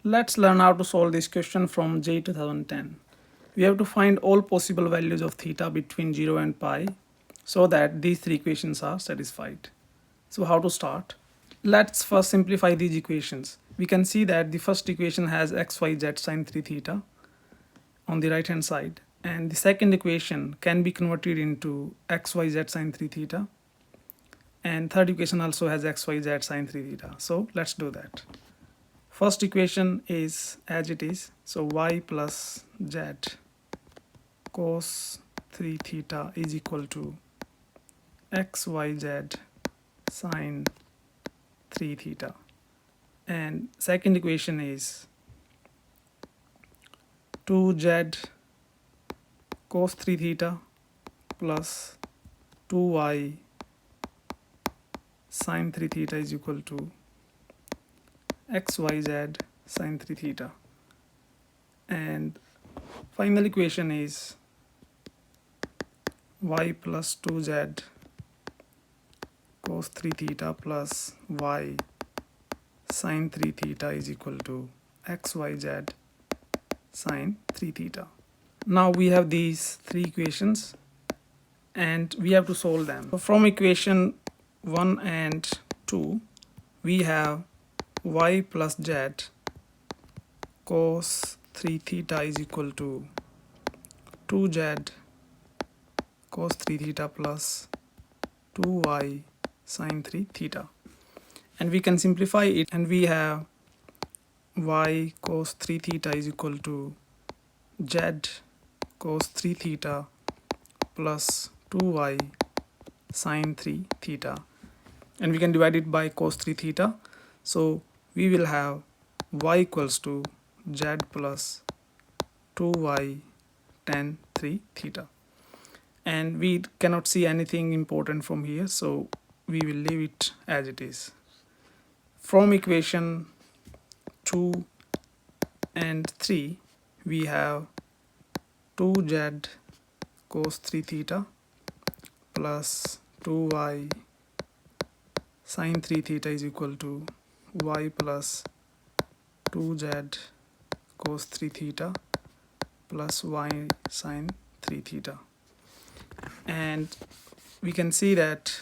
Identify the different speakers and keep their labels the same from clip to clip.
Speaker 1: Let's learn how to solve this question from JEE 2010. We have to find all possible values of theta between 0 and pi so that these three equations are satisfied. So how to start? Let's first simplify these equations. We can see that the first equation has x, y, z sine 3 theta on the right hand side, and the second equation can be converted into x, y, z sine 3 theta, and third equation also has x, y, z sine 3 theta. So let's do that. First equation is as it is, so y plus z cos 3 theta is equal to x, y, z sine 3 theta. And second equation is 2z cos 3 theta plus 2y sine 3 theta is equal to xyz sine 3 theta. And final equation is y plus 2z cos 3 theta plus y sine 3 theta is equal to xyz sine 3 theta. Now we have these three equations and we have to solve them. So from equation 1 and 2 we have y plus z cos 3 theta is equal to 2z cos 3 theta plus 2y sine 3 theta, and we can simplify it and we have y cos 3 theta is equal to z cos 3 theta plus 2y sine 3 theta, and we can divide it by cos 3 theta. So we will have y equals to z plus 2y tan 3 theta, and we cannot see anything important from here, so we will leave it as it is. From equation 2 and 3 we have 2z cos 3 theta plus 2y sine 3 theta is equal to y plus 2z cos 3 theta plus y sine 3 theta, and we can see that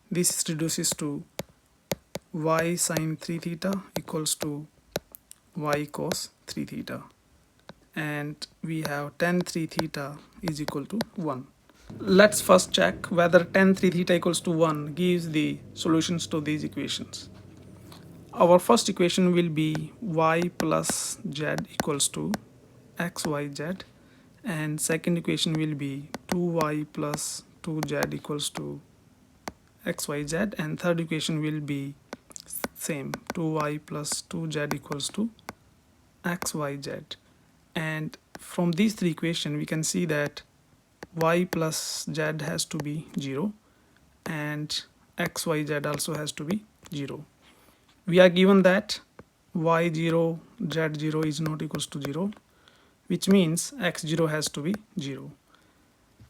Speaker 1: this reduces to y sine 3 theta equals to y cos 3 theta, and we have tan 3 theta is equal to 1. Let's first check whether tan 3 theta equals to 1 gives the solutions to these equations. Our first equation will be y plus z equals to xyz, and second equation will be 2y plus 2z equals to xyz, and third equation will be same, 2y plus 2z equals to xyz. And from these three equations we can see that y plus z has to be 0 and xyz also has to be 0. We are given that y0 z0 is not equals to 0, which means x0 has to be 0,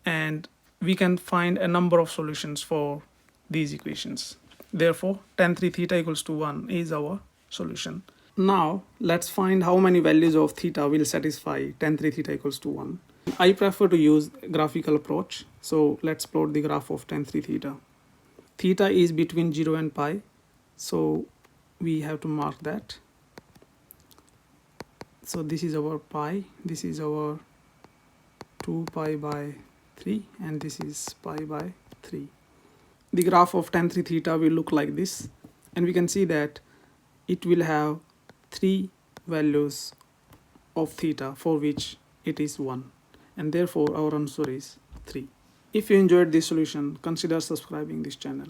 Speaker 1: and we can find a number of solutions for these equations. Therefore tan 3 theta equals to 1 is our solution. Now let's find how many values of theta will satisfy tan 3 theta equals to 1. I prefer to use graphical approach, so let's plot the graph of tan 3 theta. Theta is between 0 and pi, so we have to mark that. So this is our pi, this is our 2 pi by 3, and this is pi by 3. The graph of tan 3 theta will look like this, and we can see that it will have three values of theta for which it is 1, and therefore our answer is 3. If you enjoyed this solution, consider subscribing this channel.